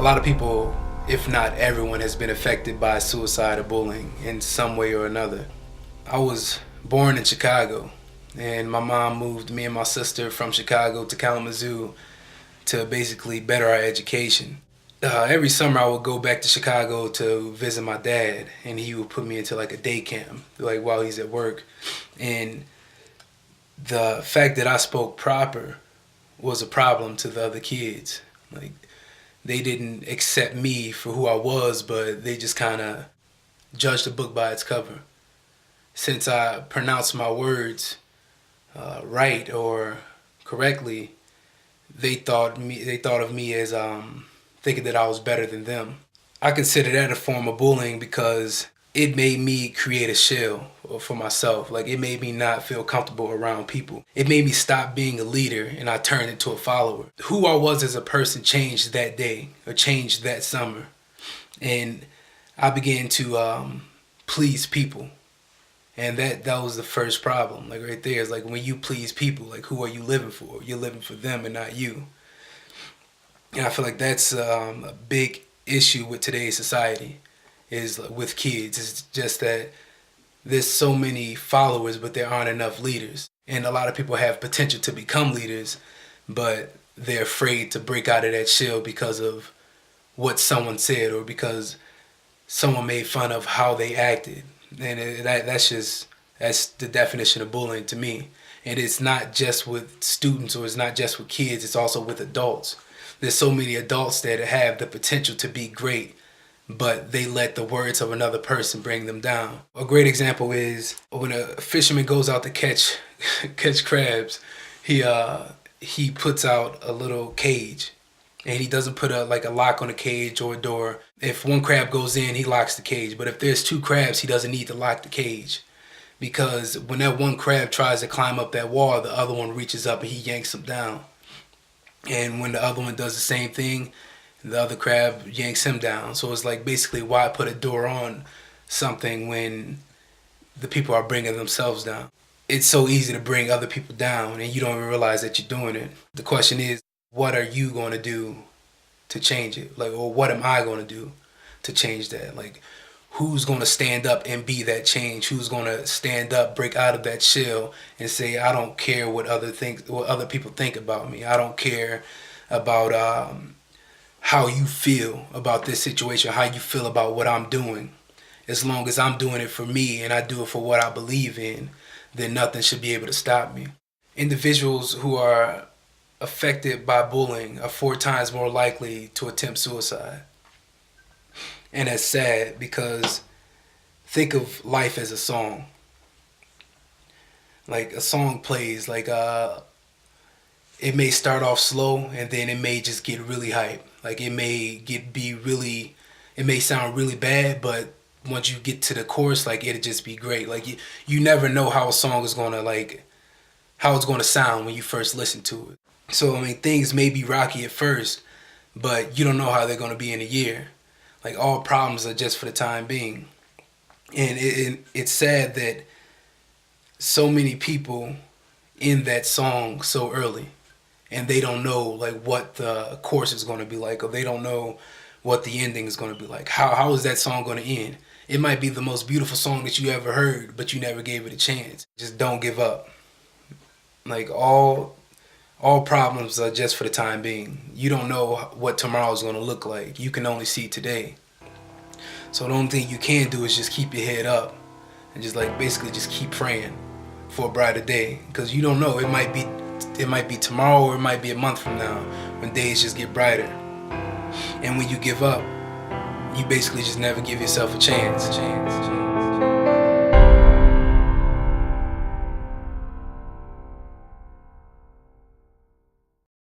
lot of people, if not everyone, has been affected by suicide or bullying in some way or another. I was born in Chicago, and my mom moved me and my sister from Chicago to Kalamazoo to basically better our education. Every summer I would go back to Chicago to visit my dad, and he would put me into like a day camp, like while he's at work. And the fact that I spoke proper was a problem to the other kids. Like, they didn't accept me for who I was, but they just kind of judged the book by its cover. Since I pronounced my words right or correctly, they thought of me as thinking that I was better than them. I consider that a form of bullying because it made me create a shell for myself. Like, it made me not feel comfortable around people. It made me stop being a leader, and I turned into a follower. Who I was as a person changed that day, or changed that summer. And I began to please people. And that was the first problem. Like, right there is like, when you please people, like, who are you living for? You're living for them and not you. And I feel like that's a big issue with today's society, is with kids. It's just that there's so many followers, but there aren't enough leaders. And a lot of people have potential to become leaders, but they're afraid to break out of that shell because of what someone said, or because someone made fun of how they acted. And that's the definition of bullying to me. And it's not just with students, or it's not just with kids, it's also with adults. There's so many adults that have the potential to be great, but they let the words of another person bring them down. A great example is when a fisherman goes out to catch crabs, he puts out a little cage, and he doesn't put a lock on the cage or a door. If one crab goes in, he locks the cage. But if there's two crabs, he doesn't need to lock the cage, because when that one crab tries to climb up that wall, the other one reaches up and he yanks him down. And when the other one does the same thing, the other crab yanks him down. So it's like, basically, why put a door on something when the people are bringing themselves down? It's so easy to bring other people down, and you don't even realize that you're doing it. The question is, what are you going to do to change it? Like, or what am I going to do to change that? Like, who's going to stand up and be that change? Who's going to stand up, break out of that shell, and say, I don't care what other people think about me. I don't care about how you feel about this situation, how you feel about what I'm doing. As long as I'm doing it for me and I do it for what I believe in, then nothing should be able to stop me. Individuals who are affected by bullying are 4 times more likely to attempt suicide. And that's sad, because think of life as a song. Like, a song plays, like it may start off slow, and then it may just get really hype. Like, it may sound really bad, but once you get to the chorus, like, it'll just be great. Like, you never know how a song is gonna, how it's gonna sound when you first listen to it. So, I mean, things may be rocky at first, but you don't know how they're gonna be in a year. Like, all problems are just for the time being. And it's sad that so many people end that song so early, and they don't know, like, what the chorus is going to be like, or they don't know what the ending is going to be like. How is that song going to end? It might be the most beautiful song that you ever heard, but you never gave it a chance. Just don't give up. Like, all problems are just for the time being. You don't know what tomorrow is going to look like. You can only see today. So the only thing you can do is just keep your head up, and just basically just keep praying for a brighter day, because you don't know. It might be tomorrow, or it might be a month from now, when days just get brighter. And when you give up, you basically just never give yourself a chance.